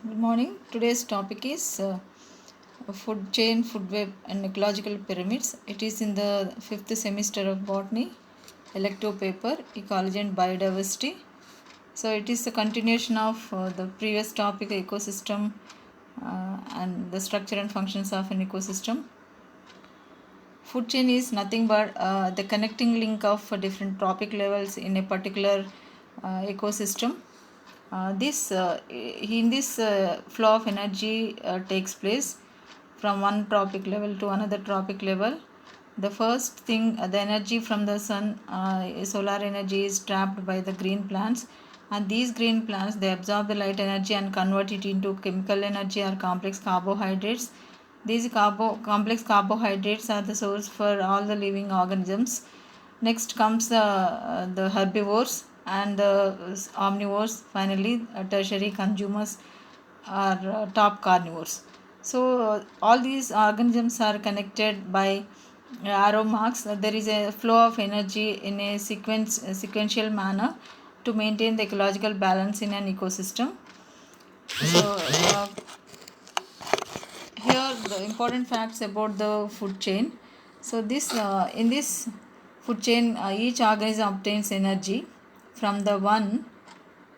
Good morning. Today's topic is food chain, food web, and ecological pyramids. It is in the fifth semester of botany, elective paper, ecology and biodiversity. So it is a continuation of the previous topic, ecosystem, and the structure and functions of an ecosystem. Food chain is nothing but the connecting link of different trophic levels in a particular ecosystem. This in this flow of energy takes place from one trophic level to another trophic level. The first thing, the energy from the sun, solar energy is trapped by the green plants, and these green plants they absorb the light energy and convert it into chemical energy or complex carbohydrates. These complex carbohydrates are the source for all the living organisms. Next comes the herbivores and the omnivores. Finally, tertiary consumers are top carnivores. So all these organisms are connected by arrow marks. There is a flow of energy in a sequential manner to maintain the ecological balance in an ecosystem. So here the important facts about the food chain. So this in this food chain, each organism obtains energy from the one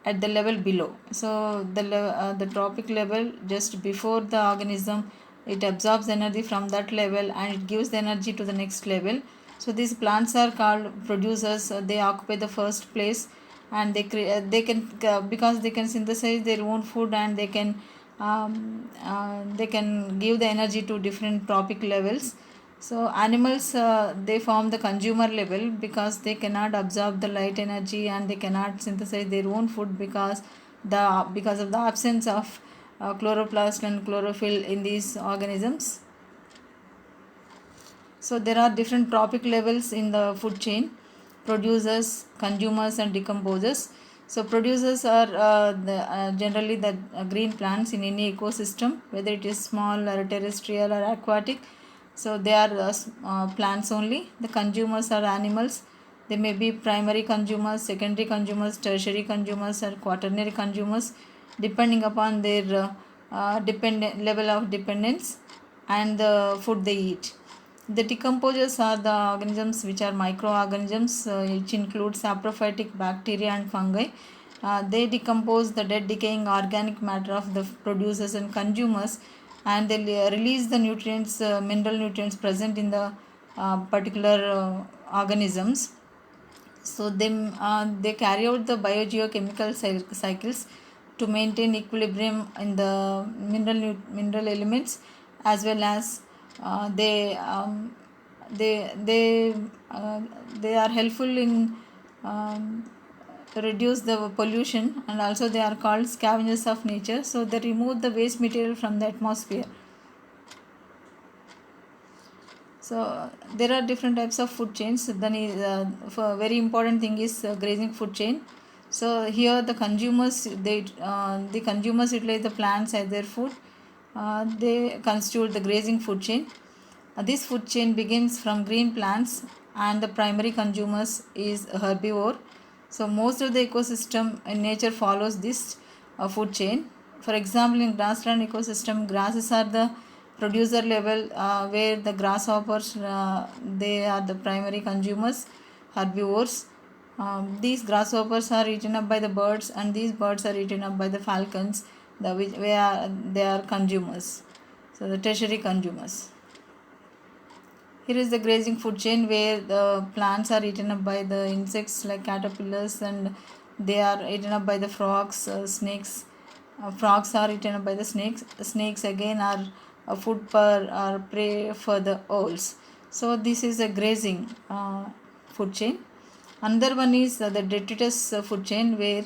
at the level below. So the trophic level, just before the organism, it absorbs energy from that level and it gives the energy to the next level. So these plants are called producers. They occupy the first place, and they can because they can synthesize their own food, and they can give the energy to different trophic levels. So animals, they form the consumer level because they cannot absorb the light energy and they cannot synthesize their own food because of the absence of chloroplast and chlorophyll in these organisms. So there are different trophic levels in the food chain: producers, consumers, and decomposers. So producers are generally the green plants in any ecosystem, whether it is small or terrestrial or aquatic. So they are plants only. The consumers are animals. They may be primary consumers, secondary consumers, tertiary consumers, or quaternary consumers, depending upon their dependent level of dependence and the food they eat. The decomposers are the organisms which are microorganisms, which include saprophytic bacteria and fungi. They decompose the dead decaying organic matter of the producers and consumers, and they release the nutrients, mineral nutrients present in the particular organisms. So they carry out the biogeochemical cycles to maintain equilibrium in the mineral elements, as well as uh, they um, they they they are helpful in um, reduce the pollution, and also they are called scavengers of nature. So they remove the waste material from the atmosphere. So there are different types of food chains. Then for very important thing is grazing food chain. So here the consumers utilize the plants as their food. They constitute the grazing food chain. This food chain begins from green plants, and the primary consumers is herbivore. So most of the ecosystem in nature follows this food chain. For example, in grassland ecosystem, grasses are the producer level, where the grasshoppers, they are the primary consumers, herbivores. These grasshoppers are eaten up by the birds, and these birds are eaten up by the falcons, where they are consumers. So the tertiary consumers. Here is the grazing food chain, where the plants are eaten up by the insects like caterpillars, and they are eaten up by the frogs, snakes. Frogs are eaten up by the snakes. Snakes again are a food for or prey for the owls. So this is a grazing food chain. Another one is the detritus food chain, where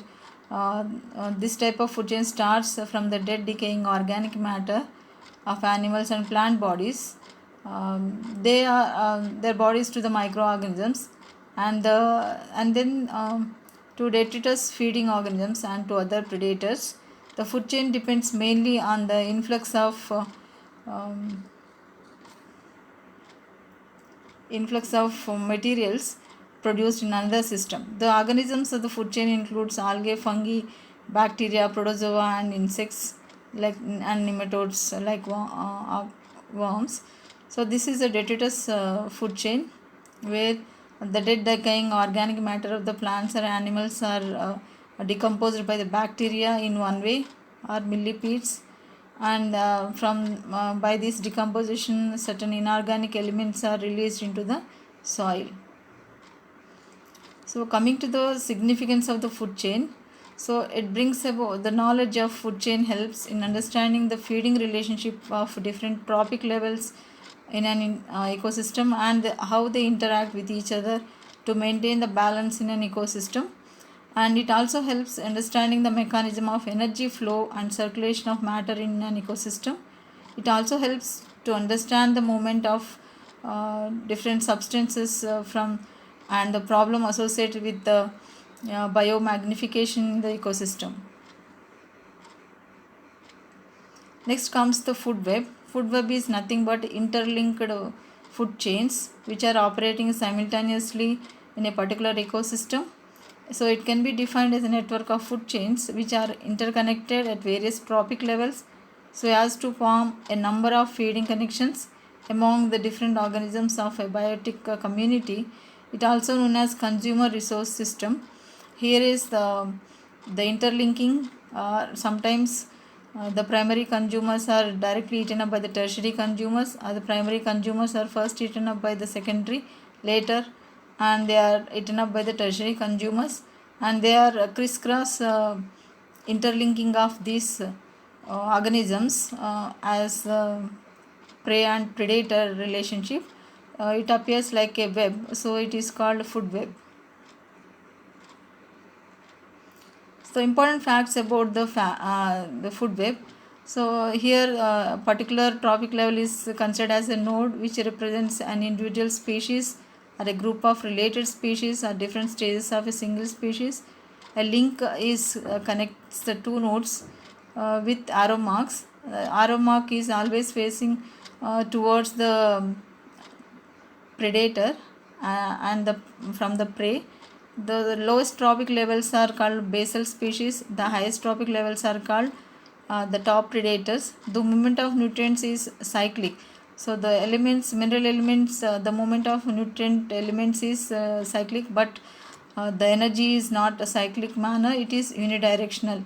this type of food chain starts from the dead decaying organic matter of animals and plant bodies. They are their bodies to the microorganisms, and then to detritus feeding organisms and to other predators. The food chain depends mainly on the um, influx of materials produced in another system. The organisms of the food chain includes algae, fungi, bacteria, protozoa, and insects. like and nematodes like worms. So this is a detritus food chain where the dead decaying organic matter of the plants or animals are decomposed by the bacteria in one way or millipedes, and from by this decomposition certain inorganic elements are released into the soil. So coming to the significance of the food chain, so it brings about the knowledge of food chain helps in understanding the feeding relationship of different trophic levels in an ecosystem and how they interact with each other to maintain the balance in an ecosystem. And it also helps understanding the mechanism of energy flow and circulation of matter in an ecosystem. It also helps to understand the movement of different substances from and the problem associated with the biomagnification in the ecosystem. Next comes the food web. Food web is nothing but interlinked food chains which are operating simultaneously in a particular ecosystem. So it can be defined as a network of food chains which are interconnected at various trophic levels so as to form a number of feeding connections among the different organisms of a biotic community. It also known as consumer resource system. Here is the interlinking. Sometimes the primary consumers are directly eaten up by the tertiary consumers, or the primary consumers are first eaten up by the secondary later, and they are eaten up by the tertiary consumers, and they are crisscross interlinking of these organisms as prey and predator relationship. It appears like a web, so it is called food web. So important facts about the food web. So here particular trophic level is considered as a node which represents an individual species or a group of related species at different stages of a single species. A link is connects the two nodes with arrow marks. Arrow mark is always facing towards the predator and from the prey. The lowest trophic levels are called basal species. The highest trophic levels are called the top predators. The movement of nutrients is cyclic. So the elements, mineral elements, the movement of nutrient elements is cyclic, but the energy is not a cyclic manner. It is unidirectional.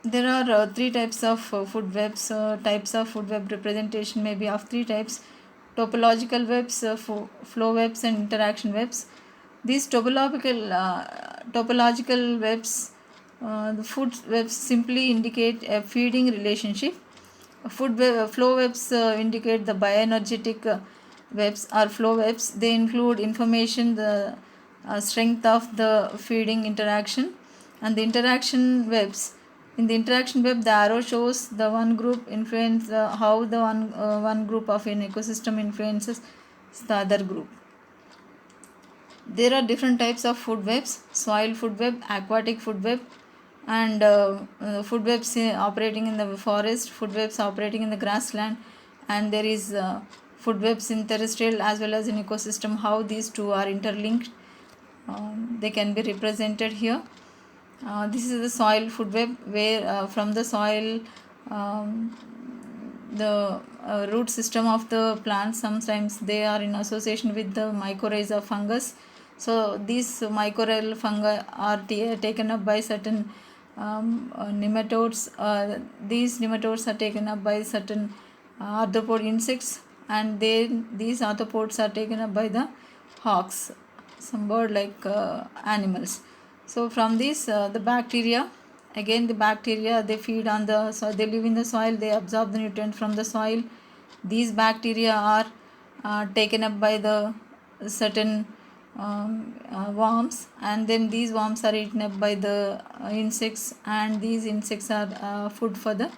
There are three types of food webs. Types of food web representation may be of three types: topological webs, flow webs, and interaction webs. These topological webs, the food webs simply indicate a feeding relationship. Flow webs indicate the bioenergetic webs or flow webs. They include information, the strength of the feeding interaction, and the interaction webs. In the interaction web, the arrow shows the one group influence how the one group of an ecosystem influences the other group. There are different types of food webs: soil food web, aquatic food web, and food webs operating in the forest, food webs operating in the grassland, and there is food webs in terrestrial as well as in ecosystem. How these two are interlinked, they can be represented here. This is the soil food web where from the soil the root system of the plant, sometimes they are in association with the mycorrhiza fungus. So these mycorrhizal fungi are taken up by certain nematodes. These nematodes are taken up by certain arthropod insects, and these arthropods are taken up by the hawks, some bird like animals. So from this the bacteria, again the bacteria, they feed on the soil, they live in the soil, they absorb the nutrient from the soil. These bacteria are taken up by the certain worms, and then these worms are eaten up by the insects, and these insects are food for the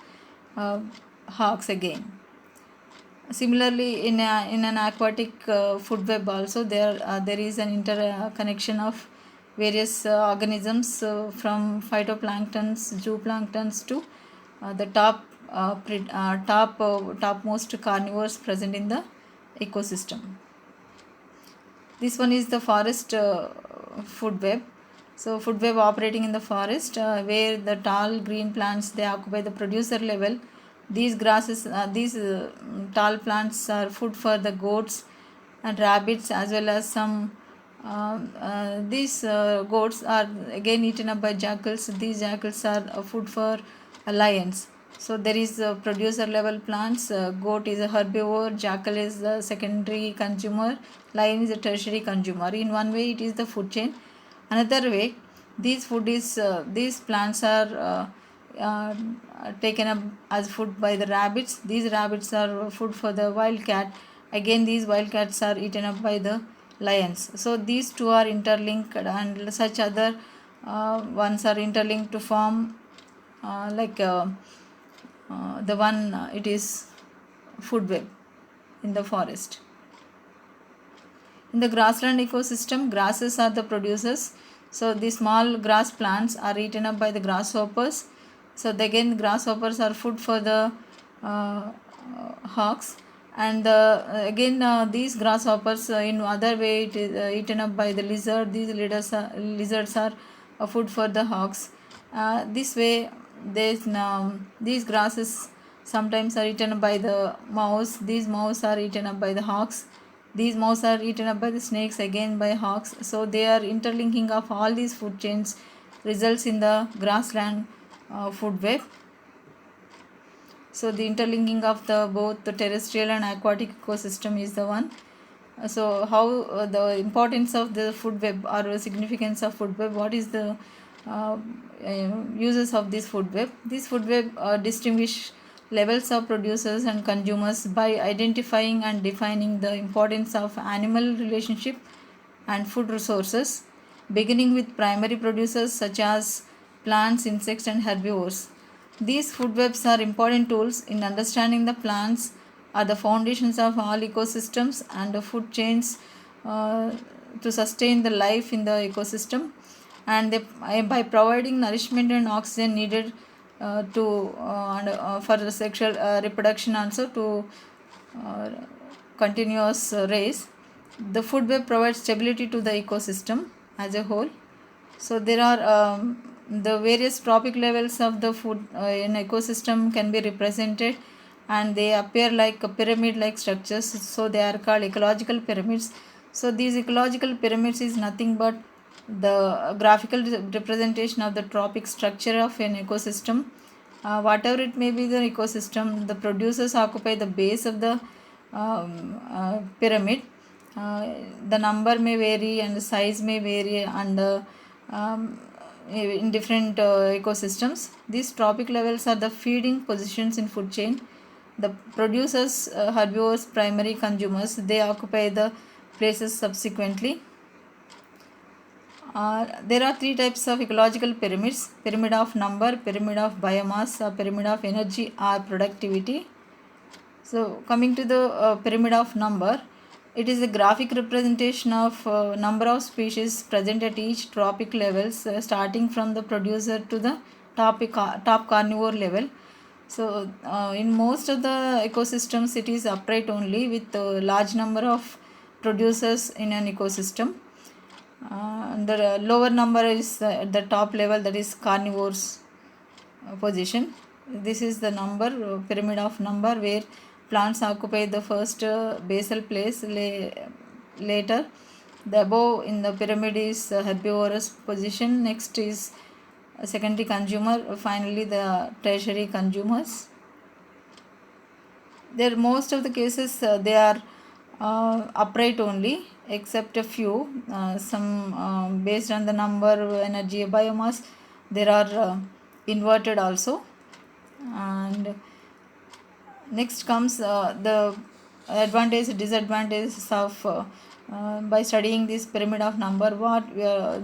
hawks again. Similarly, in an aquatic food web also there is an interconnection of various organisms from phytoplanktons, zooplanktons to the topmost carnivores present in the ecosystem. This one is the forest food web. So food web operating in the forest, where the tall green plants they occupy the producer level. These grasses, tall plants are food for the goats and rabbits, as well as some. These goats are again eaten up by jackals. These jackals are food for lions. So there is producer level plants. Goat is a herbivore, jackal is the secondary consumer, lion is a tertiary consumer. In one way, it is the food chain. Another way, these plants are taken up as food by the rabbits. These rabbits are food for the wildcat. Again, these wildcats are eaten up by the lions. So these two are interlinked, and such other ones are interlinked to form the one it is food web in the forest. In the grassland ecosystem, grasses are the producers. So the small grass plants are eaten up by the grasshoppers. So again, grasshoppers are food for the hawks. And these grasshoppers in other way it is eaten up by the lizard. These lizards are food for the hawks. This way, these grasses sometimes are eaten up by the mouse. These mouse are eaten up by the hawks. These mouse are eaten up by the snakes, again by hawks. So they are interlinking of all these food chains results in the grassland food web. So the interlinking of both the terrestrial and aquatic ecosystem is the one. So how the importance of the food web or significance of food web, what is the uses of this food web? This food web distinguish levels of producers and consumers by identifying and defining the importance of animal relationship and food resources, beginning with primary producers such as plants, insects, and herbivores. These food webs are important tools in understanding the plants are the foundations of all ecosystems and the food chains to sustain the life in the ecosystem, and by providing nourishment and oxygen needed for the sexual reproduction, also to continuous race. The food web provides stability to the ecosystem as a whole. So there are the various trophic levels of the food in ecosystem can be represented, and they appear like a pyramid like structures. So they are called ecological pyramids. So these ecological pyramids is nothing but the graphical representation of the trophic structure of an ecosystem. Whatever it may be the ecosystem, the producers occupy the base of the pyramid. The number may vary and the size may vary, and in different ecosystems. These trophic levels are the feeding positions in food chain. The producers, herbivores, primary consumers, they occupy the places subsequently. There are three types of ecological pyramids: pyramid of number, pyramid of biomass, pyramid of energy or productivity. So coming to the pyramid of number, it is a graphic representation of number of species present at each trophic levels, starting from the producer to the top carnivore level. So in most of the ecosystems, it is upright only with a large number of producers in an ecosystem. The lower number is at the top level, that is carnivores position. This is the number pyramid of number, where plants occupy the first basal place. Later, the above in the pyramid is herbivorous position. Next is secondary consumer. Finally, the tertiary consumers. There most of the cases they are upright only, except a few. Some based on the number, energy, biomass, there are inverted also. And next comes the advantage disadvantages of by studying this pyramid of number. What are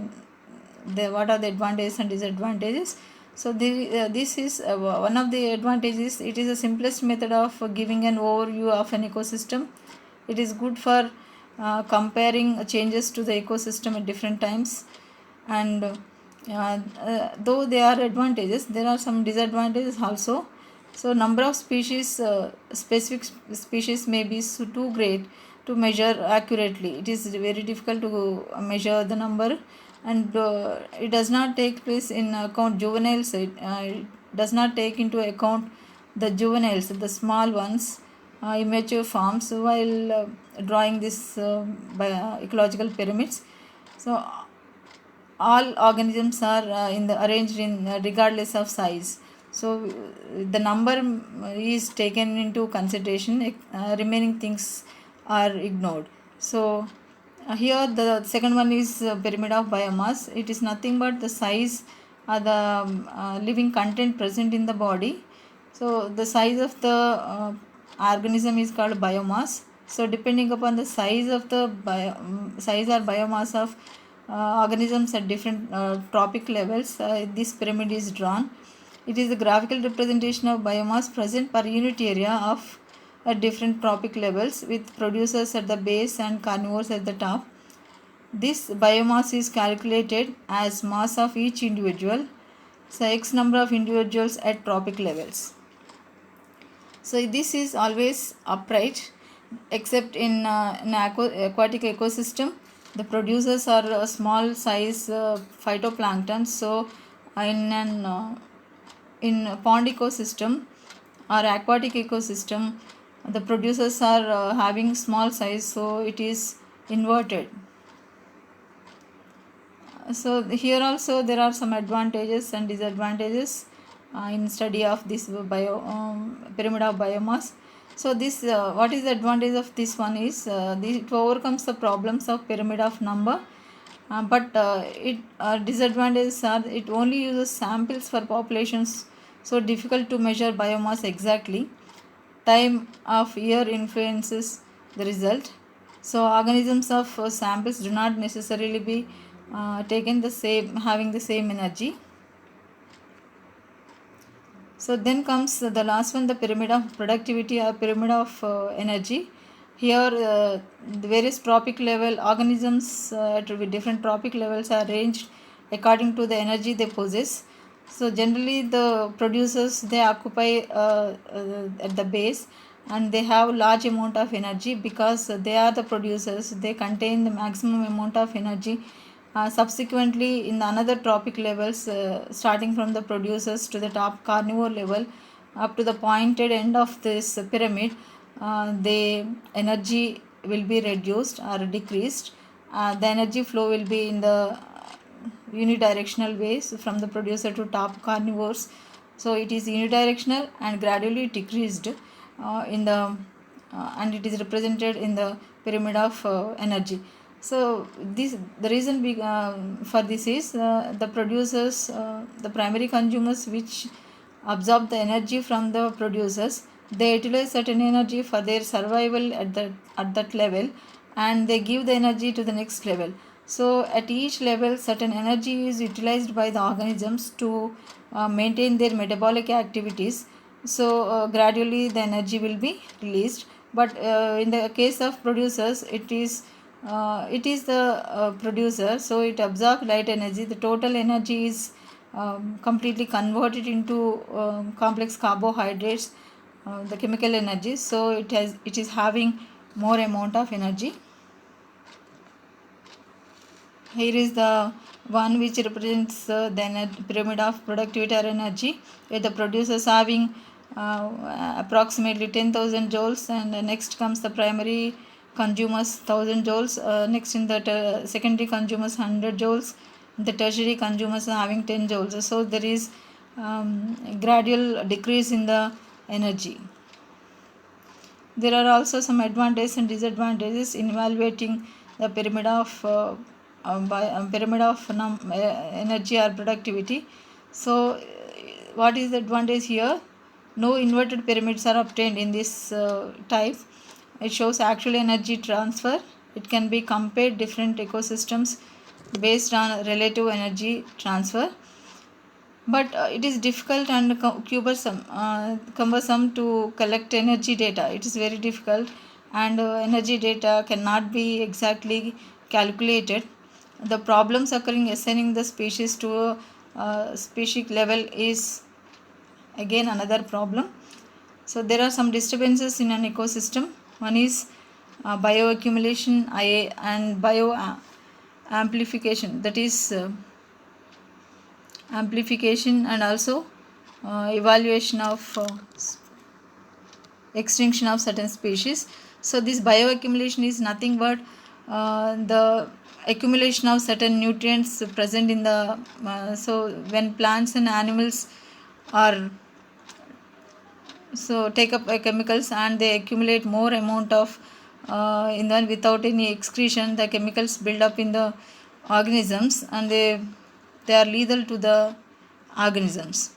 the advantages and disadvantages? So this is one of the advantages. It is the simplest method of giving an overview of an ecosystem. It is good for comparing changes to the ecosystem at different times. And though there are advantages, there are some disadvantages also. So number of species, specific species may be too great to measure accurately. It is very difficult to measure the number. and it does not take place in account juveniles. It does not take into account the juveniles, the small ones, immature forms, while drawing this ecological pyramids. So all organisms are arranged in regardless of size. So the number is taken into consideration, remaining things are ignored. So here the second one is pyramid of biomass. It is nothing but the size or the living content present in the body. So the size of the organism is called biomass. So depending upon the size of the size or biomass of organisms at different tropic levels, this pyramid is drawn. It is a graphical representation of biomass present per unit area of at different tropic levels, with producers at the base and carnivores at the top. This biomass is calculated as mass of each individual, so x number of individuals at tropic levels. So this is always upright, except in an aquatic ecosystem. The producers are small size phytoplankton. So in a pond ecosystem or aquatic ecosystem, the producers are having small size, so it is inverted. So here also there are some advantages and disadvantages in study of this pyramid of biomass. So this what is the advantage of this one is it overcomes the problems of pyramid of number, but it disadvantages are it only uses samples for populations, so difficult to measure biomass exactly. Time of year influences the result. So organisms of samples do not necessarily be taken the same, having the same energy. So then comes the last one, the pyramid of productivity or pyramid of energy. Here the various tropic level organisms at different tropic levels are arranged according to the energy they possess. So generally the producers, they occupy at the base, and they have large amount of energy because they are the producers. They contain the maximum amount of energy. Subsequently, in the another tropic levels, starting from the producers to the top carnivore level, up to the pointed end of this pyramid, the energy will be reduced or decreased. The energy flow will be in the unidirectional ways from the producer to top carnivores. So it is unidirectional and gradually decreased in the and it is represented in the pyramid of energy. So this the reason for this is the producers, the primary consumers which absorb the energy from the producers, they utilize certain energy for their survival at that level, and they give the energy to the next level. So at each level certain energy is utilized by the organisms to maintain their metabolic activities. So gradually the energy will be released, but in the case of producers, it is the producer, so it absorbs light energy. The total energy is completely converted into complex carbohydrates, the chemical energy, so it is having more amount of energy. Here is the one which represents the pyramid of productivity or energy, where the producers having approximately 10,000 joules, and next comes the primary consumers 1000 joules, next in the secondary consumers 100 joules, the tertiary consumers are having 10 joules. So there is gradual decrease in the energy. There are also some advantages and disadvantages in evaluating the pyramid of energy or productivity. So what is the advantage here? No inverted pyramids are obtained in this type. It shows actual energy transfer. It can be compared different ecosystems based on relative energy transfer, but it is difficult and cumbersome to collect energy data. It is very difficult, and energy data cannot be exactly calculated. The problems occurring assigning the species to a species level is again another problem. So there are some disturbances in an ecosystem. One is bioaccumulation and amplification, that is amplification and also evaluation of extinction of certain species. So this bioaccumulation is nothing but the accumulation of certain nutrients present in the so when plants and animals are so take up chemicals and they accumulate more amount of in the without any excretion, the chemicals build up in the organisms and they are lethal to the organisms.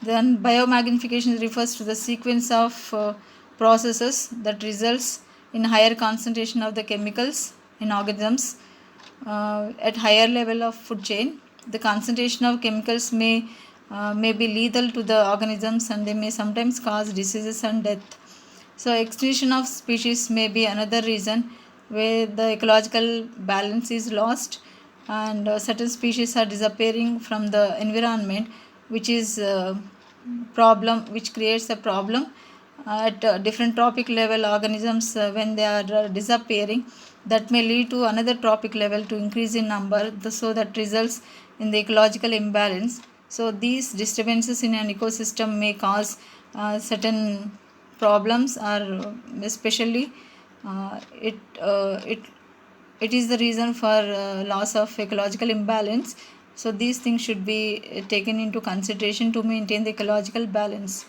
Then biomagnification refers to the sequence of processes that results in higher concentration of the chemicals in organisms at higher level of food chain. The concentration of chemicals may be lethal to the organisms and they may sometimes cause diseases and death. So extinction of species may be another reason where the ecological balance is lost and certain species are disappearing from the environment, which is problem, which creates a problem at different trophic level organisms when they are disappearing, that may lead to another trophic level to increase in number, so that results in the ecological imbalance. So these disturbances in an ecosystem may cause certain problems, or especially it is the reason for loss of ecological imbalance. So these things should be taken into consideration to maintain the ecological balance.